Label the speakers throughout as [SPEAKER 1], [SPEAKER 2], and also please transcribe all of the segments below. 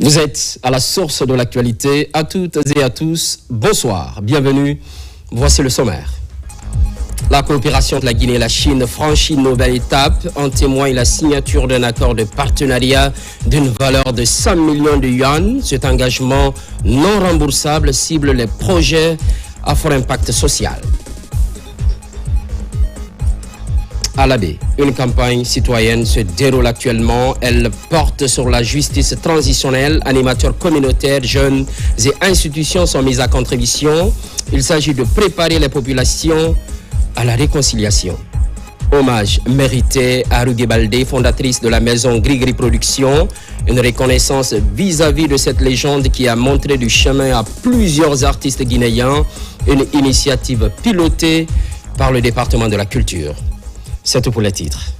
[SPEAKER 1] Vous êtes à la source de l'actualité. À toutes et à tous, bonsoir, bienvenue. Voici le sommaire. La coopération de la Guinée et la Chine franchit une nouvelle étape. En témoigne la signature d'un accord de partenariat d'une valeur de 100 millions de yuan. Cet engagement non remboursable cible les projets à fort impact social. À l'Abbé, une campagne citoyenne se déroule actuellement. Elle porte sur la justice transitionnelle. Animateurs communautaires, jeunes et institutions sont mis à contribution. Il s'agit de préparer les populations à la réconciliation. Hommage mérité à Ruge Baldé, fondatrice de la maison Grigri Productions. Une reconnaissance vis-à-vis de cette légende qui a montré du chemin à plusieurs artistes guinéens. Une initiative pilotée par le département de la culture. C'est tout pour les titres.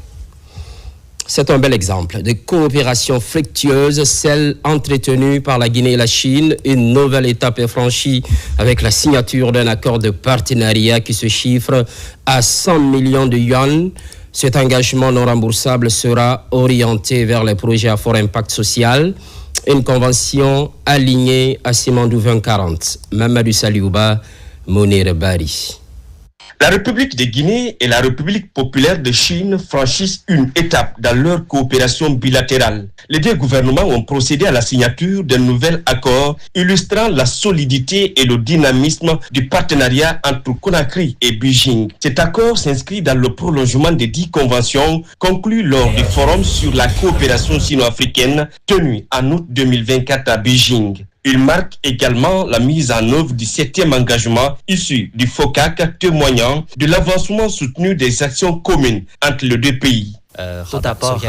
[SPEAKER 1] C'est un bel exemple de coopération fructueuse, celle entretenue par la Guinée et la Chine. Une nouvelle étape est franchie avec la signature d'un accord de partenariat qui se chiffre à 100 millions de yuan. Cet engagement non remboursable sera orienté vers les projets à fort impact social. Une convention alignée à Simandou 2040. Mamadou Saliouba, Mounir Bari.
[SPEAKER 2] La République de Guinée et la République populaire de Chine franchissent une étape dans leur coopération bilatérale. Les deux gouvernements ont procédé à la signature d'un nouvel accord illustrant la solidité et le dynamisme du partenariat entre Conakry et Beijing. Cet accord s'inscrit dans le prolongement des 10 conventions conclues lors du forum sur la coopération sino-africaine tenu en août 2024 à Beijing. Il marque également la mise en œuvre du 7e engagement issu du FOCAC, témoignant de l'avancement soutenu des actions communes entre les deux pays.
[SPEAKER 3] Tout d'abord,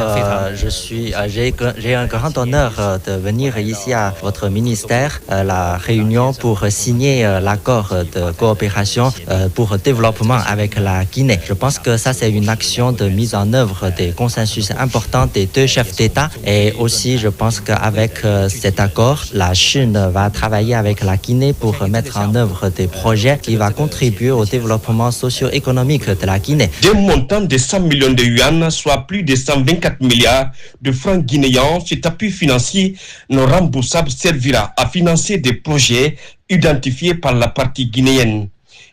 [SPEAKER 3] j'ai un grand honneur de venir ici à votre ministère, la réunion pour signer l'accord de coopération pour développement avec la Guinée. Je pense que ça c'est une action de mise en œuvre des consensus importants des deux chefs d'État et aussi je pense qu'avec cet accord, la Chine va travailler avec la Guinée pour mettre en œuvre des projets qui vont contribuer au développement socio-économique de la Guinée.
[SPEAKER 2] D'un montant de 100 millions de yuan, soit plus de 124 milliards de francs guinéens, cet appui financier non remboursable servira à financer des projets identifiés par la partie guinéenne.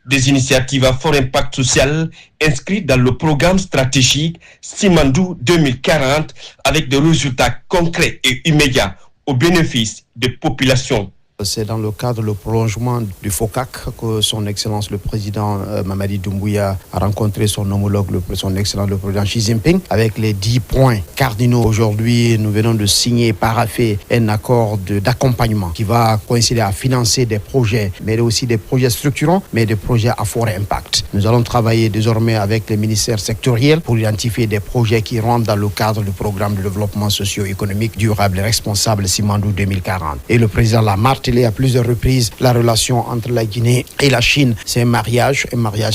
[SPEAKER 2] Des initiatives à fort impact social inscrites dans le programme stratégique Simandou 2040 avec des résultats concrets et immédiats au bénéfice des populations.
[SPEAKER 4] C'est dans le cadre du prolongement du FOCAC que son Excellence le Président Mamadi Doumbouya a rencontré son homologue, son Excellence le Président Xi Jinping, avec les 10 points cardinaux. Aujourd'hui, nous venons de signer, paraffer un accord d'accompagnement qui va coïncider à financer des projets, mais aussi des projets structurants, mais des projets à fort impact. Nous allons travailler désormais avec les ministères sectoriels pour identifier des projets qui rentrent dans le cadre du programme de développement socio-économique durable et responsable Simandou 2040. Et le Président l'a martelé à plusieurs reprises, la relation entre la Guinée et la Chine. C'est un mariage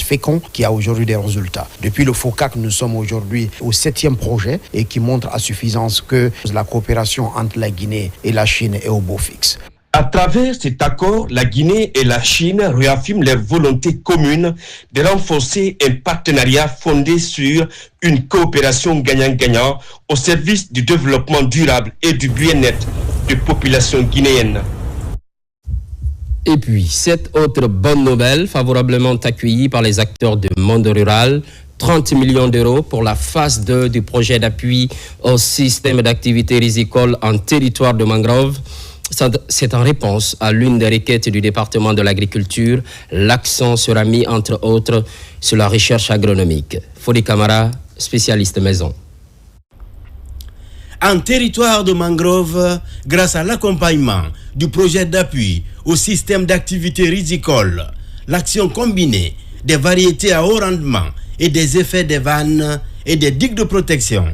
[SPEAKER 4] fécond qui a aujourd'hui des résultats. Depuis le FOCAC, nous sommes aujourd'hui au 7e projet et qui montre à suffisance que la coopération entre la Guinée et la Chine est au beau fixe.
[SPEAKER 2] À travers cet accord, la Guinée et la Chine réaffirment leur volonté commune de renforcer un partenariat fondé sur une coopération gagnant-gagnant au service du développement durable et du bien-être des populations guinéennes.
[SPEAKER 1] Et puis, cette autre bonne nouvelle, favorablement accueillie par les acteurs du monde rural, 30 millions d'euros pour la phase 2 du projet d'appui au système d'activité risicole en territoire de mangrove. C'est en réponse à l'une des requêtes du département de l'agriculture. L'accent sera mis, entre autres, sur la recherche agronomique. Fodi Camara, spécialiste maison.
[SPEAKER 5] En territoire de mangrove, grâce à l'accompagnement du projet d'appui au système d'activité risicole, l'action combinée des variétés à haut rendement et des effets des vannes et des digues de protection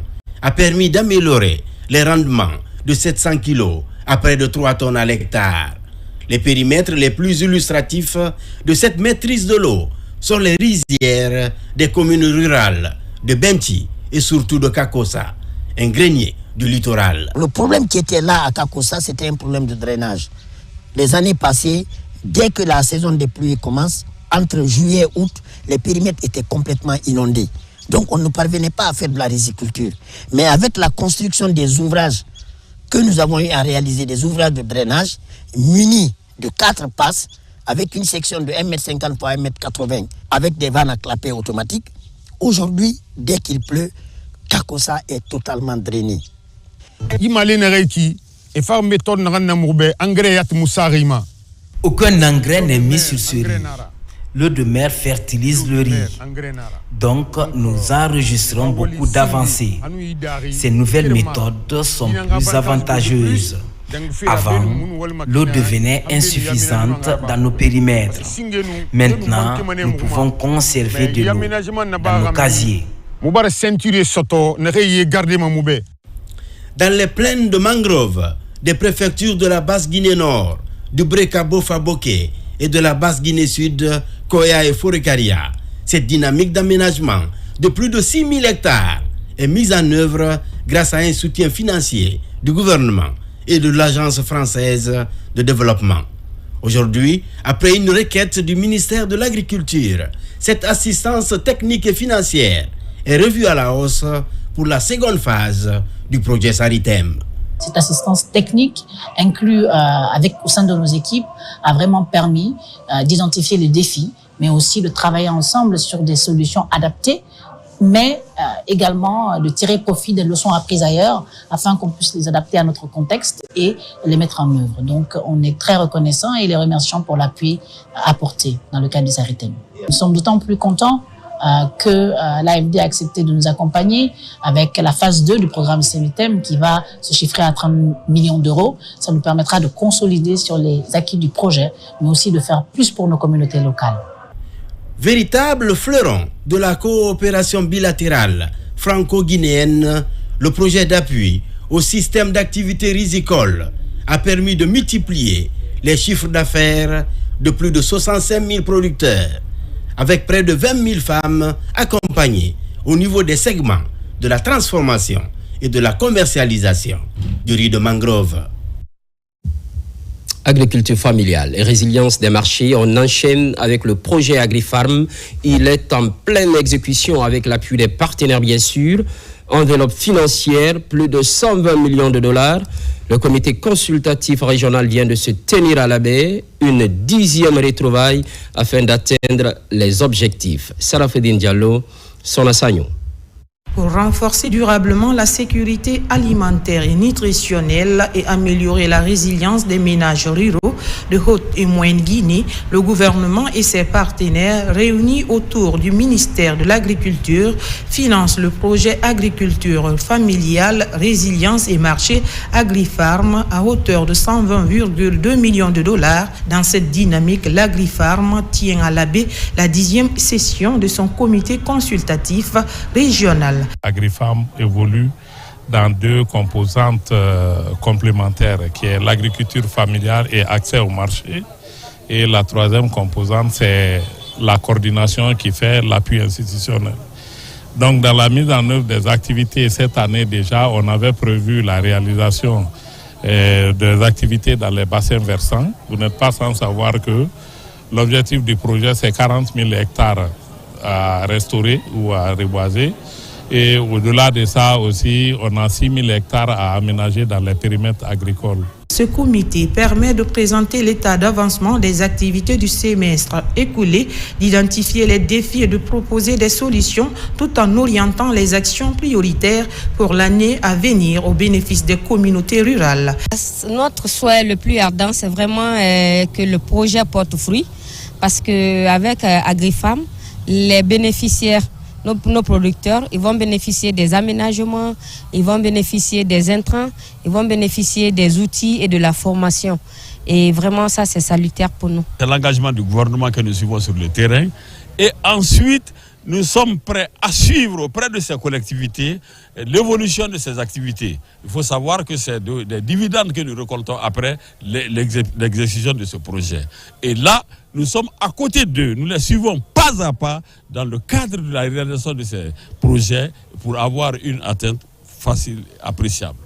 [SPEAKER 5] a permis d'améliorer les rendements de 700 kg à près de 3 tonnes à l'hectare. Les périmètres les plus illustratifs de cette maîtrise de l'eau sont les rizières des communes rurales de Benti et surtout de Kakossa, un grenier du littoral.
[SPEAKER 6] Le problème qui était là à Kakossa, c'était un problème de drainage. Les années passées, dès que la saison des pluies commence, entre juillet et août, les périmètres étaient complètement inondés. Donc on ne parvenait pas à faire de la riziculture. Mais avec la construction des ouvrages que nous avons eu à réaliser des ouvrages de drainage munis de 4 passes avec une section de 1,50 m par 1,80 m avec des vannes à clapet automatiques. Aujourd'hui, dès qu'il pleut, Kakossa est totalement drainé.
[SPEAKER 7] Aucun engrais n'est mis sur ce riz. L'eau de mer fertilise le riz. Donc, nous enregistrons beaucoup d'avancées. Ces nouvelles méthodes sont plus avantageuses. Avant, l'eau devenait insuffisante dans nos périmètres. Maintenant, nous pouvons conserver de l'eau dans nos casiers.
[SPEAKER 5] Dans les plaines de mangroves des préfectures de la Basse-Guinée Nord, du Brekabo-Faboké et de la Basse-Guinée-Sud, Koya et Forekaria, cette dynamique d'aménagement de plus de 6 000 hectares est mise en œuvre grâce à un soutien financier du gouvernement et de l'Agence française de développement. Aujourd'hui, après une requête du ministère de l'Agriculture, cette assistance technique et financière est revue à la hausse pour la seconde phase du projet Saritem.
[SPEAKER 8] Cette assistance technique inclue au sein de nos équipes a vraiment permis d'identifier les défis, mais aussi de travailler ensemble sur des solutions adaptées, mais également de tirer profit des leçons apprises ailleurs afin qu'on puisse les adapter à notre contexte et les mettre en œuvre. Donc on est très reconnaissants et les remercions pour l'appui apporté dans le cadre du Saritem. Nous sommes d'autant plus contents que l'AFD a accepté de nous accompagner avec la phase 2 du programme Saritem qui va se chiffrer à 30 millions d'euros. Ça nous permettra de consolider sur les acquis du projet, mais aussi de faire plus pour nos communautés locales.
[SPEAKER 5] Véritable fleuron de la coopération bilatérale franco-guinéenne, le projet d'appui au système d'activité risicole a permis de multiplier les chiffres d'affaires de plus de 65 000 producteurs, avec près de 20 000 femmes accompagnées au niveau des segments de la transformation et de la commercialisation du riz de mangrove.
[SPEAKER 1] Agriculture familiale et résilience des marchés, on enchaîne avec le projet AgriFarm. Il est en pleine exécution avec l'appui des partenaires bien sûr. Enveloppe financière, plus de 120 millions de dollars. Le comité consultatif régional vient de se tenir à la baie, une 10e retrouvaille afin d'atteindre les objectifs. Sarafedine Diallo, Sona Sagno.
[SPEAKER 9] Pour renforcer durablement la sécurité alimentaire et nutritionnelle et améliorer la résilience des ménages ruraux de Haute et Moyenne Guinée, le gouvernement et ses partenaires réunis autour du ministère de l'Agriculture financent le projet Agriculture familiale, résilience et marché AgriFarm à hauteur de 120,2 millions de dollars. Dans cette dynamique, l'AgriFarm tient à la baie la 10e session de son comité consultatif régional.
[SPEAKER 10] AgriFarm évolue dans 2 composantes complémentaires, qui est l'agriculture familiale et accès au marché. Et la 3e composante, c'est la coordination qui fait l'appui institutionnel. Donc, dans la mise en œuvre des activités, cette année déjà, on avait prévu la réalisation des activités dans les bassins versants. Vous n'êtes pas sans savoir que l'objectif du projet, c'est 40 000 hectares à restaurer ou à reboiser. Et au-delà de ça aussi, on a 6 000 hectares à aménager dans les périmètres agricoles.
[SPEAKER 9] Ce comité permet de présenter l'état d'avancement des activités du semestre écoulé, d'identifier les défis et de proposer des solutions tout en orientant les actions prioritaires pour l'année à venir au bénéfice des communautés rurales.
[SPEAKER 11] Notre souhait le plus ardent, c'est vraiment que le projet porte fruit parce qu'avec AgriFarm, les bénéficiaires, nos producteurs, ils vont bénéficier des aménagements, ils vont bénéficier des intrants, ils vont bénéficier des outils et de la formation. Et vraiment, ça, c'est salutaire pour nous.
[SPEAKER 12] C'est l'engagement du gouvernement que nous suivons sur le terrain. Et ensuite, nous sommes prêts à suivre auprès de ces collectivités l'évolution de ces activités. Il faut savoir que c'est des dividendes que nous récoltons après l'exécution de ce projet. Et là, nous sommes à côté d'eux. Nous les suivons pas à pas dans le cadre de la réalisation de ces projets pour avoir une atteinte facile, appréciable.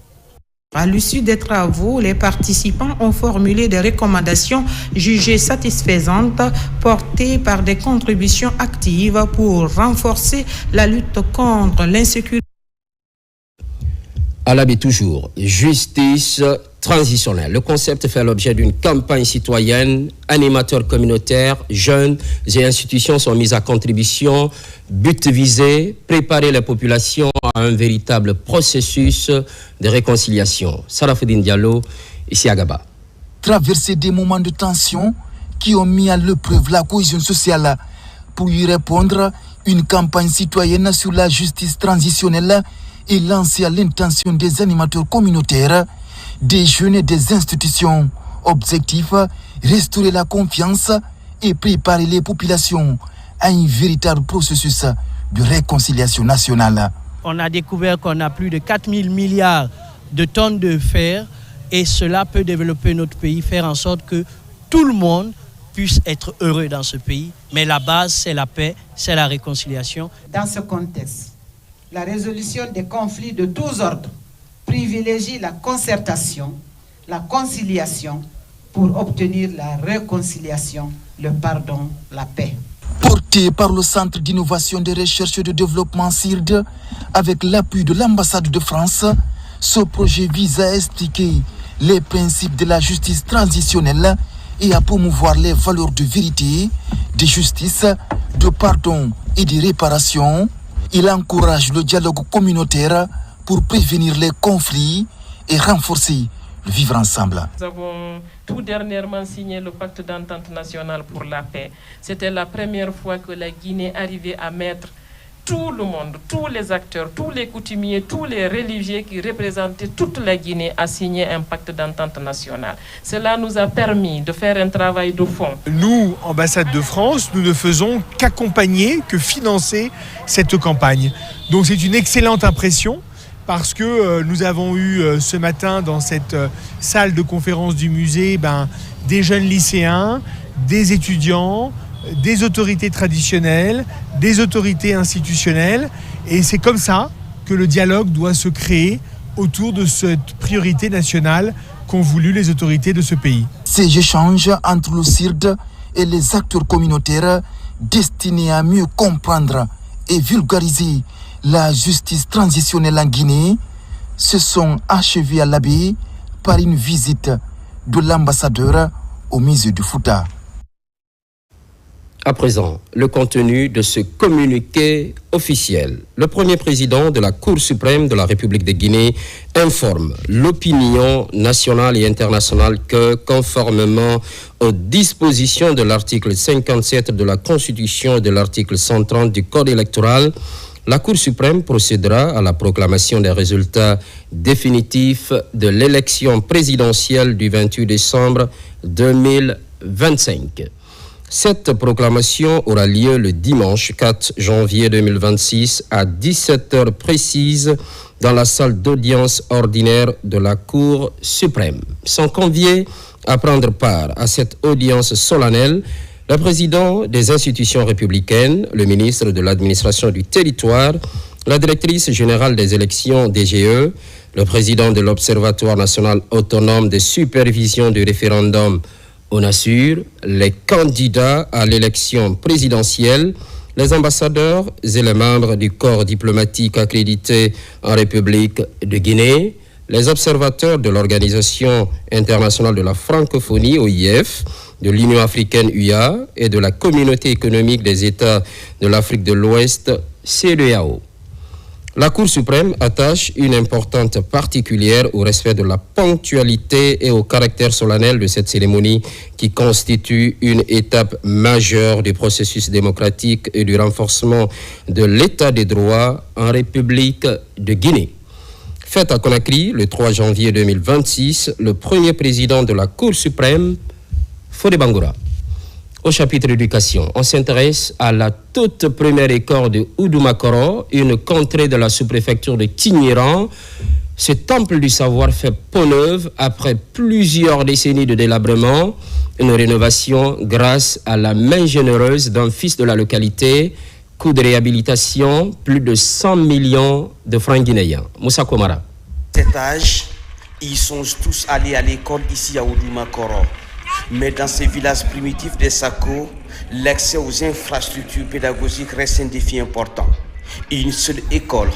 [SPEAKER 9] À l'issue des travaux, les participants ont formulé des recommandations jugées satisfaisantes, portées par des contributions actives pour renforcer la lutte contre l'insécurité.
[SPEAKER 1] À l'habit toujours, justice transitionnelle. Le concept fait l'objet d'une campagne citoyenne. Animateurs communautaires, jeunes et institutions sont mis à contribution. But visé, préparer la population à un véritable processus de réconciliation. Sarafoudine Diallo, ici à Gaba.
[SPEAKER 13] Traverser des moments de tension qui ont mis à l'épreuve la cohésion sociale. Pour y répondre, une campagne citoyenne sur la justice transitionnelle est lancée à l'intention des animateurs communautaires, des jeunes et des institutions. Objectif, restaurer la confiance et préparer les populations à un véritable processus de réconciliation nationale.
[SPEAKER 14] On a découvert qu'on a plus de 4 000 milliards de tonnes de fer et cela peut développer notre pays, faire en sorte que tout le monde puisse être heureux dans ce pays. Mais la base, c'est la paix, c'est la réconciliation.
[SPEAKER 15] Dans ce contexte, la résolution des conflits de tous ordres privilégie la concertation, la conciliation pour obtenir la réconciliation, le pardon, la paix.
[SPEAKER 13] Porté par le Centre d'innovation de recherche et de développement CIRD, avec l'appui de l'ambassade de France, ce projet vise à expliquer les principes de la justice transitionnelle et à promouvoir les valeurs de vérité, de justice, de pardon et de réparation. Il encourage le dialogue communautaire pour prévenir les conflits et renforcer le vivre ensemble.
[SPEAKER 16] Nous avons tout dernièrement signé le pacte d'entente nationale pour la paix. C'était la première fois que la Guinée arrivait à mettre tout le monde, tous les acteurs, tous les coutumiers, tous les religieux qui représentaient toute la Guinée à signer un pacte d'entente nationale. Cela nous a permis de faire un travail de fond.
[SPEAKER 17] Nous, ambassade de France, nous ne faisons qu'accompagner, que financer cette campagne. Donc c'est une excellente impression parce que nous avons eu ce matin dans cette salle de conférence du musée des jeunes lycéens, des étudiants, des autorités traditionnelles, des autorités institutionnelles. Et c'est comme ça que le dialogue doit se créer autour de cette priorité nationale qu'ont voulu les autorités de ce pays.
[SPEAKER 13] Ces échanges entre le CIRD et les acteurs communautaires destinés à mieux comprendre et vulgariser la justice transitionnelle en Guinée se sont achevés à l'Abbé par une visite de l'ambassadeur au musée du Fouta.
[SPEAKER 1] À présent, le contenu de ce communiqué officiel. Le premier président de la Cour suprême de la République de Guinée informe l'opinion nationale et internationale que, conformément aux dispositions de l'article 57 de la Constitution et de l'article 130 du Code électoral, la Cour suprême procédera à la proclamation des résultats définitifs de l'élection présidentielle du 28 décembre 2025. Cette proclamation aura lieu le dimanche 4 janvier 2026 à 17h précises dans la salle d'audience ordinaire de la Cour suprême. Sont conviés à prendre part à cette audience solennelle le président des institutions républicaines, le ministre de l'administration du territoire, la directrice générale des élections DGE, le président de l'Observatoire national autonome de supervision du référendum ONASUR, les candidats à l'élection présidentielle, les ambassadeurs et les membres du corps diplomatique accrédité en République de Guinée, les observateurs de l'Organisation internationale de la francophonie, OIF, de l'Union africaine UA et de la Communauté économique des États de l'Afrique de l'Ouest, CEDEAO. La Cour suprême attache une importance particulière au respect de la ponctualité et au caractère solennel de cette cérémonie qui constitue une étape majeure du processus démocratique et du renforcement de l'état des droits en République de Guinée. Fait à Conakry le 3 janvier 2026, le premier président de la Cour suprême, Fodé Bangoura. Au chapitre éducation, on s'intéresse à la toute première école de Oudoumakoro, une contrée de la sous-préfecture de Tigniran. Ce temple du savoir fait peau neuve après plusieurs décennies de délabrement. Une rénovation grâce à la main généreuse d'un fils de la localité. Coût de réhabilitation, plus de 100 millions de francs guinéens. Moussa Komara.
[SPEAKER 18] Cet âge, ils sont tous allés à l'école ici à Oudoumakoro. Mais dans ces villages primitifs des Sako, l'accès aux infrastructures pédagogiques reste un défi important. Et une seule école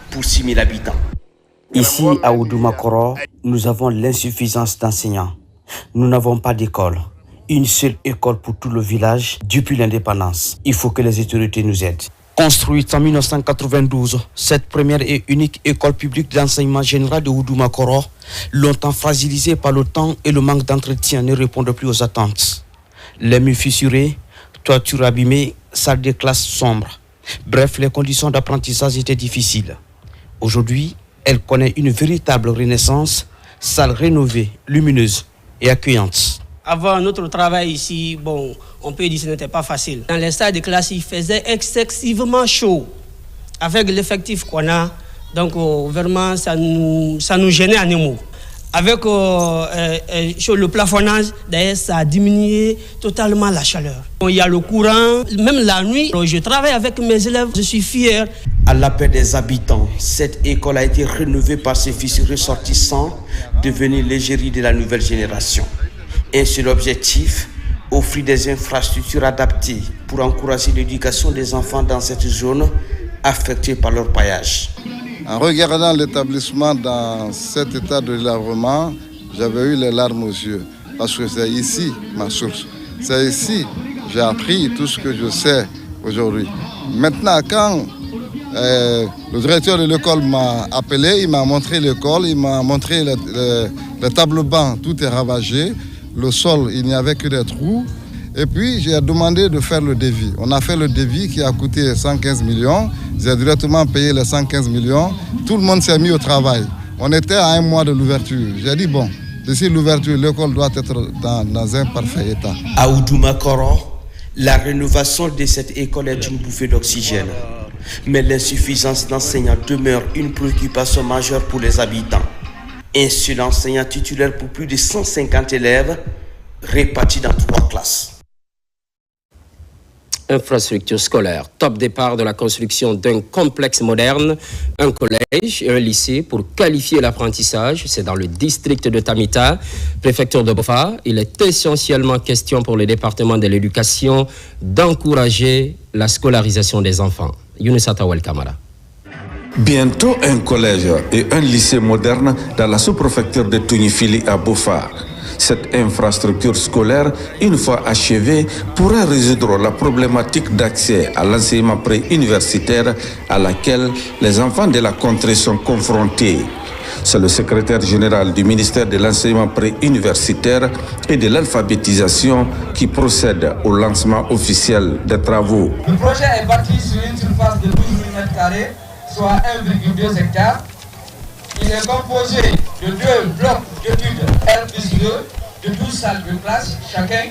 [SPEAKER 18] pour 6 000 habitants. Ici, à Oudumakoro, nous avons l'insuffisance d'enseignants. Nous n'avons pas d'école. Une seule école pour tout le village depuis l'indépendance. Il faut que les autorités nous aident. Construite en 1992, cette première et unique école publique d'enseignement général de Oudumakoro, longtemps fragilisée par le temps et le manque d'entretien, ne répond plus aux attentes. Les murs fissurés, toitures abîmées, salles de classe sombres. Bref, les conditions d'apprentissage étaient difficiles. Aujourd'hui, elle connaît une véritable renaissance, salle rénovée, lumineuse et accueillante.
[SPEAKER 19] Avant notre travail ici, bon, on peut dire que ce n'était pas facile. Dans les salles de classe, il faisait excessivement chaud. Avec l'effectif qu'on a, donc vraiment, ça nous gênait à nos mots. Avec le plafonnage, d'ailleurs, ça a diminué totalement la chaleur. Il y a le courant, même la nuit, je travaille avec mes élèves, je suis fier.
[SPEAKER 18] À l'appel des habitants, cette école a été rénovée par ses fils ressortissants, devenus l'égérie de la nouvelle génération. Et c'est l'objectif, offrir des infrastructures adaptées pour encourager l'éducation des enfants dans cette zone affectée par leur paillage.
[SPEAKER 20] En regardant l'établissement dans cet état de délabrement, j'avais eu les larmes aux yeux. Parce que c'est ici ma source. C'est ici que j'ai appris tout ce que je sais aujourd'hui. Maintenant, quand le directeur de l'école m'a appelé, il m'a montré l'école, il m'a montré le tableau-banc, tout est ravagé. Le sol, il n'y avait que des trous. Et puis, j'ai demandé de faire le devis. On a fait le devis qui a coûté 115 millions. J'ai directement payé les 115 millions. Tout le monde s'est mis au travail. On était à 1 mois de l'ouverture. J'ai dit, bon, d'ici l'ouverture, l'école doit être dans un parfait état.
[SPEAKER 18] À Oudumakoro, la rénovation de cette école est une bouffée d'oxygène. Mais l'insuffisance d'enseignants demeure une préoccupation majeure pour les habitants. Ainsi, l'enseignant titulaire pour plus de 150 élèves répartis dans 3 classes.
[SPEAKER 1] Infrastructure scolaire. Top départ de la construction d'un complexe moderne, un collège et un lycée pour qualifier l'apprentissage. C'est dans le district de Tamita, préfecture de Bofa. Il est essentiellement question pour le département de l'éducation d'encourager la scolarisation des enfants. Younes Atawel Kamara.
[SPEAKER 21] Bientôt un collège et un lycée moderne dans la sous-préfecture de Tunifili à Bofa. Cette infrastructure scolaire, une fois achevée, pourrait résoudre la problématique d'accès à l'enseignement pré-universitaire à laquelle les enfants de la contrée sont confrontés. C'est le secrétaire général du ministère de l'enseignement pré-universitaire et de l'alphabétisation qui procède au lancement officiel des travaux.
[SPEAKER 22] Le projet est bâti sur une surface de 12 m², soit 1,2 hectares. Il est composé de 2 blocs d'études R+2 de 12 salles de classe chacun,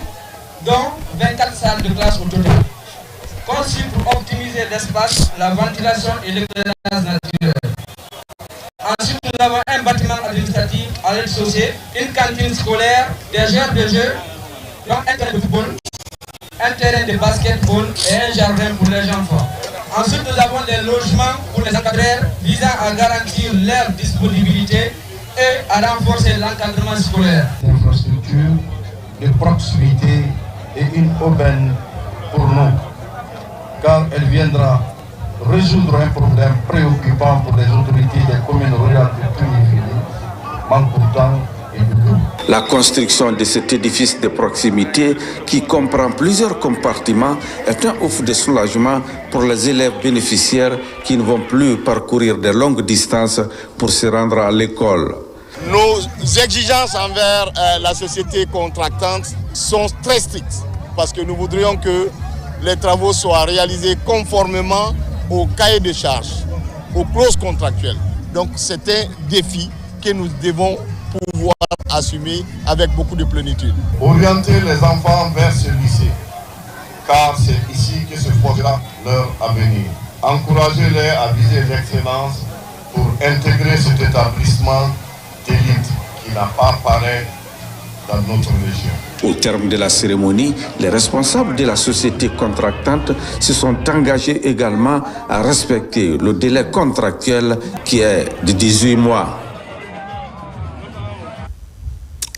[SPEAKER 22] dont 24 salles de classe au total. Conçu pour optimiser l'espace, la ventilation et l'éclairage naturel. Ensuite, nous avons un bâtiment administratif à rez-de-chaussée, une cantine scolaire, des aires de jeu, donc un terrain de football, un terrain de basketball et un jardin pour les enfants. Ensuite, nous avons des logements pour les encadreurs visant à garantir leur disponibilité et à renforcer l'encadrement scolaire.
[SPEAKER 23] L'infrastructure de proximité est une aubaine pour nous, car elle viendra résoudre un problème préoccupant pour les autorités des communes rurales de Tunifili, Mankoutan et Doudou.
[SPEAKER 21] La construction de cet édifice de proximité, qui comprend plusieurs compartiments, est un ouf de soulagement pour les élèves bénéficiaires qui ne vont plus parcourir de longues distances pour se rendre à l'école.
[SPEAKER 24] Nos exigences envers la société contractante sont très strictes parce que nous voudrions que les travaux soient réalisés conformément au cahier de charges, aux clauses contractuelles. Donc c'est un défi que nous devons pouvoir assumer avec beaucoup de plénitude.
[SPEAKER 23] Orienter les enfants vers ce lycée, car c'est ici que se posera leur avenir. Encouragez-les à viser l'excellence pour intégrer cet établissement d'élite qui n'a pas pareil dans notre région.
[SPEAKER 21] Au terme de la cérémonie, les responsables de la société contractante se sont engagés également à respecter le délai contractuel qui est de 18 mois.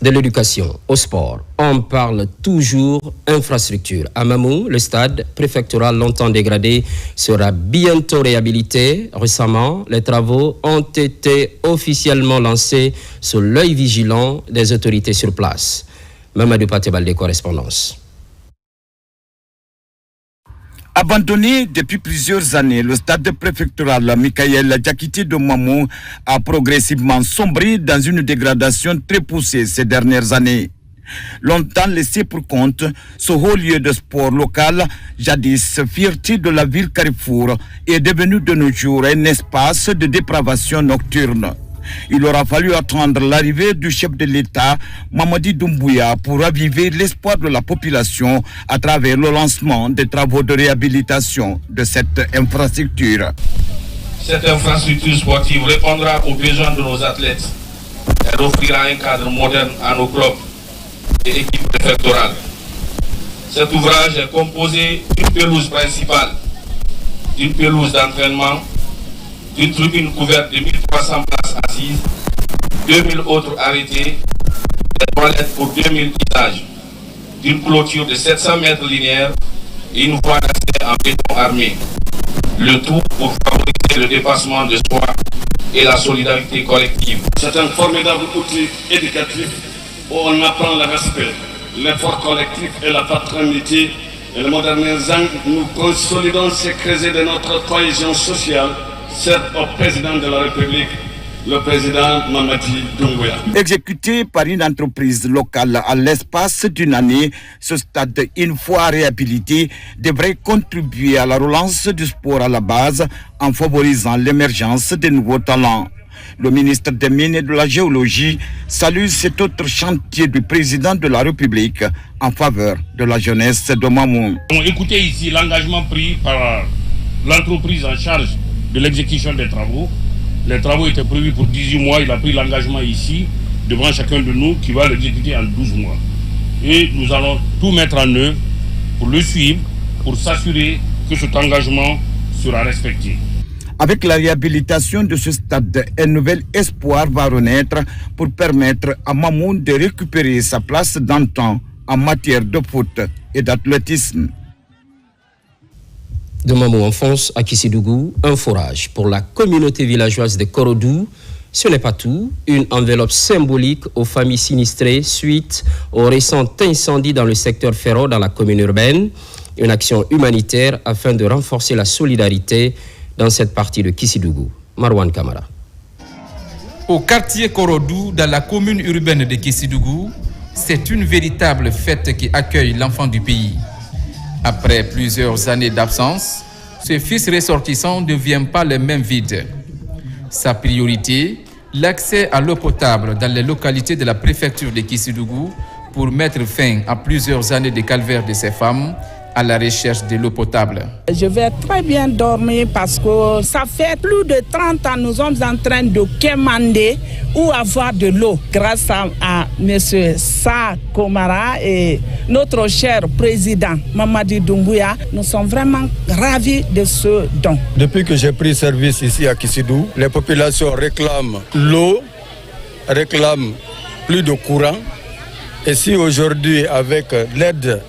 [SPEAKER 1] De l'éducation au sport, on parle toujours infrastructure. À Mamou, le stade préfectoral longtemps dégradé sera bientôt réhabilité. Récemment, les travaux ont été officiellement lancés sous l'œil vigilant des autorités sur place. Mamadou Patebalde, correspondance.
[SPEAKER 2] Abandonné depuis plusieurs années, le stade préfectoral Michael Diakité de Mamou a progressivement sombré dans une dégradation très poussée ces dernières années. Longtemps laissé pour compte, ce haut lieu de sport local, jadis fierté de la ville Carrefour, est devenu de nos jours un espace de dépravation nocturne. Il aura fallu attendre l'arrivée du chef de l'État, Mamadi Doumbouya, pour raviver l'espoir de la population à travers le lancement des travaux de réhabilitation de cette infrastructure.
[SPEAKER 3] Cette infrastructure sportive répondra aux besoins de nos athlètes. Elle offrira un cadre moderne à nos clubs et équipes préfectorales. Cet ouvrage est composé d'une pelouse principale, d'une pelouse d'entraînement, d'une tribune couverte de 1300 places assises, 2000 autres arrêtés, des toilettes pour 2000 usages, d'une clôture de 700 mètres linéaires et une voie d'accès en béton armé. Le tout pour favoriser le dépassement de soi et la solidarité collective.
[SPEAKER 4] C'est un formidable outil éducatif où on apprend le respect, l'effort collectif et la fraternité. Et le modernisant, nous consolidons ces creuset de notre cohésion sociale. C'est au président de la République, le président Mamadi Doumbouya.
[SPEAKER 2] Exécuté par une entreprise locale à l'espace d'une année, ce stade, une fois réhabilité, devrait contribuer à la relance du sport à la base en favorisant l'émergence de nouveaux talents. Le ministre des Mines et de la Géologie salue cet autre chantier du président de la République en faveur de la jeunesse de Mamou.
[SPEAKER 4] Écoutez ici l'engagement pris par l'entreprise en charge de l'exécution des travaux. Les travaux étaient prévus pour 18 mois. Il a pris l'engagement ici, devant chacun de nous, qui va l'exécuter en 12 mois. Et nous allons tout mettre en œuvre pour le suivre, pour s'assurer que cet engagement sera respecté.
[SPEAKER 2] Avec la réhabilitation de ce stade, un nouvel espoir va renaître pour permettre à Mamou de récupérer sa place d'antan en matière de foot et d'athlétisme.
[SPEAKER 1] De Mamou enfonce à Kissidougou, un forage pour la communauté villageoise de Korodou. Ce n'est pas tout. Une enveloppe symbolique aux familles sinistrées suite au récent incendie dans le secteur Ferro dans la commune urbaine. Une action humanitaire afin de renforcer la solidarité dans cette partie de Kissidougou. Marwan Kamara.
[SPEAKER 6] Au quartier Korodou, dans la commune urbaine de Kissidougou, c'est une véritable fête qui accueille l'enfant du pays. Après plusieurs années d'absence, ce fils ressortissant ne devient pas le même vide. Sa priorité, l'accès à l'eau potable dans les localités de la préfecture de Kissidougou pour mettre fin à plusieurs années de calvaire de ces femmes à la recherche de l'eau potable.
[SPEAKER 25] Je vais très bien dormir parce que ça fait plus de 30 ans que nous sommes en train de quémander ou avoir de l'eau. Grâce à M. Sa Komara et notre cher président Mamadi Doumbouya, nous sommes vraiment ravis de ce don.
[SPEAKER 26] Depuis que j'ai pris service ici à Kissidou, les populations réclament l'eau, réclament plus de courant. Et si aujourd'hui, avec l'aide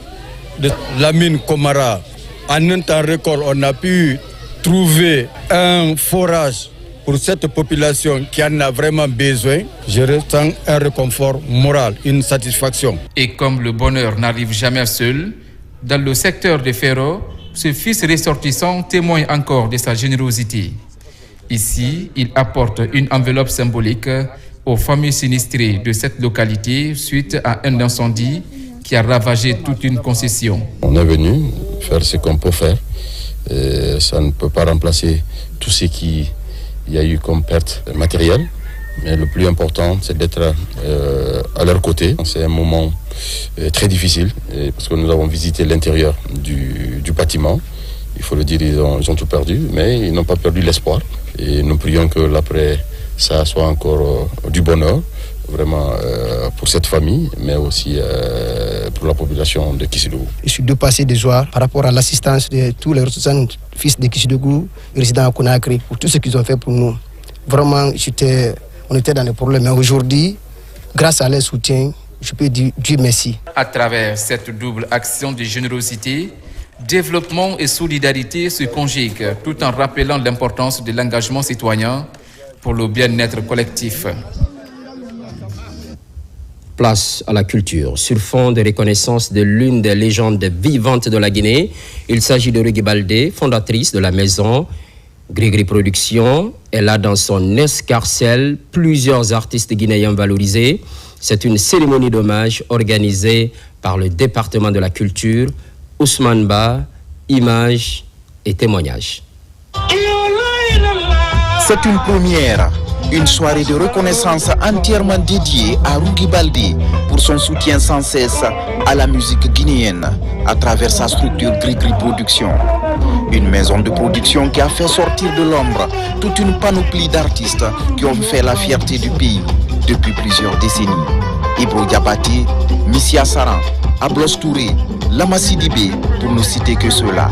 [SPEAKER 26] de la mine Komara, en un temps record, on a pu trouver un forage pour cette population qui en a vraiment besoin, je ressens un réconfort moral, une satisfaction.
[SPEAKER 6] Et comme le bonheur n'arrive jamais seul, dans le secteur de Ferro, ce fils ressortissant témoigne encore de sa générosité. Ici, il apporte une enveloppe symbolique aux familles sinistrées de cette localité suite à un incendie qui a ravagé toute une concession.
[SPEAKER 27] On est venu faire ce qu'on peut faire. Et ça ne peut pas remplacer tout ce qu'il y a eu comme perte matérielle. Mais le plus important, c'est d'être à leur côté. C'est un moment très difficile parce que nous avons visité l'intérieur du bâtiment. Il faut le dire, ils ont tout perdu, mais ils n'ont pas perdu l'espoir. Et nous prions que l'après, ça soit encore du bonheur. Vraiment pour cette famille, mais aussi pour la population de Kissidougou.
[SPEAKER 28] Je suis dépassé de joie par rapport à l'assistance de tous les ressortissants fils de Kissidougou, résidents à Conakry, pour tout ce qu'ils ont fait pour nous. Vraiment, on était dans les problèmes. Mais aujourd'hui, grâce à leur soutien, je peux dire Dieu merci.
[SPEAKER 6] À travers cette double action de générosité, développement et solidarité se conjuguent tout en rappelant l'importance de l'engagement citoyen pour le bien-être collectif.
[SPEAKER 1] Place à la culture. Sur fond de reconnaissance de l'une des légendes vivantes de la Guinée, il s'agit de Rugui Baldé, fondatrice de la maison Grigri Productions. Elle a dans son escarcelle plusieurs artistes guinéens valorisés. C'est une cérémonie d'hommage organisée par le département de la culture, Ousmane Ba, images et témoignages.
[SPEAKER 5] C'est une première. Une soirée de reconnaissance entièrement dédiée à Rugui Baldé pour son soutien sans cesse à la musique guinéenne à travers sa structure Grigri Productions. Une maison de production qui a fait sortir de l'ombre toute une panoplie d'artistes qui ont fait la fierté du pays depuis plusieurs décennies. Ibro Diabaté, Missia Saran, Ablos Touré, Lama Sidibé, pour ne citer que ceux-là.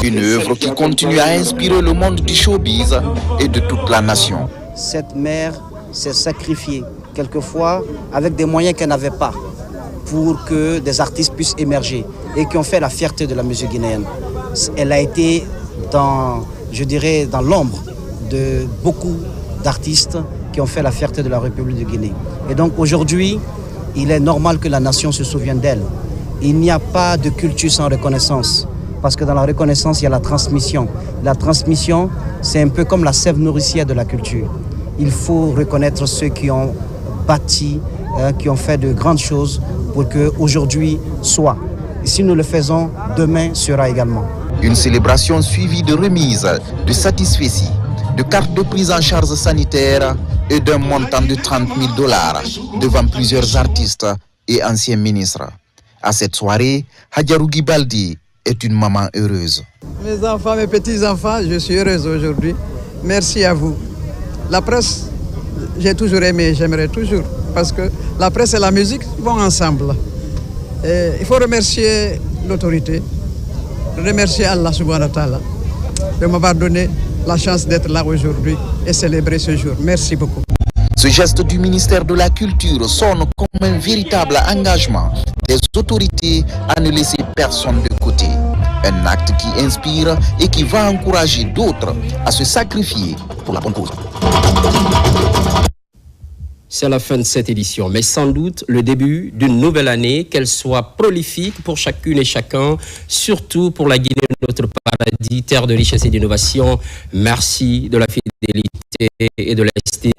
[SPEAKER 5] Une œuvre qui continue à inspirer le monde du showbiz et de toute la nation.
[SPEAKER 7] Cette mère s'est sacrifiée, quelquefois avec des moyens qu'elle n'avait pas, pour que des artistes puissent émerger et qui ont fait la fierté de la musique guinéenne. Elle a été dans l'ombre de beaucoup d'artistes qui ont fait la fierté de la République de Guinée. Et donc aujourd'hui, il est normal que la nation se souvienne d'elle. Il n'y a pas de culture sans reconnaissance. Parce que dans la reconnaissance, il y a la transmission. La transmission, c'est un peu comme la sève nourricière de la culture. Il faut reconnaître ceux qui ont bâti, qui ont fait de grandes choses pour qu'aujourd'hui soit. Et si nous le faisons, demain sera également.
[SPEAKER 5] Une célébration suivie de remises, de satisfecits, de cartes de prise en charge sanitaire et d'un montant de $30,000 devant plusieurs artistes et anciens ministres. À cette soirée, Hadja Rugui Baldé est une maman heureuse.
[SPEAKER 8] Mes enfants, mes petits-enfants, je suis heureuse aujourd'hui. Merci à vous. La presse, j'ai toujours aimé, j'aimerais toujours, parce que la presse et la musique vont ensemble. Et il faut remercier l'autorité, remercier Allah subhanahu wa ta'ala de m'avoir donné la chance d'être là aujourd'hui et célébrer ce jour. Merci beaucoup.
[SPEAKER 5] Ce geste du ministère de la Culture sonne comme un véritable engagement des autorités à ne laisser personne de côté. Un acte qui inspire et qui va encourager d'autres à se sacrifier pour la bonne cause.
[SPEAKER 1] C'est la fin de cette édition, mais sans doute le début d'une nouvelle année, qu'elle soit prolifique pour chacune et chacun, surtout pour la Guinée, notre paradis, terre de richesse et d'innovation. Merci de la fidélité et de l'estime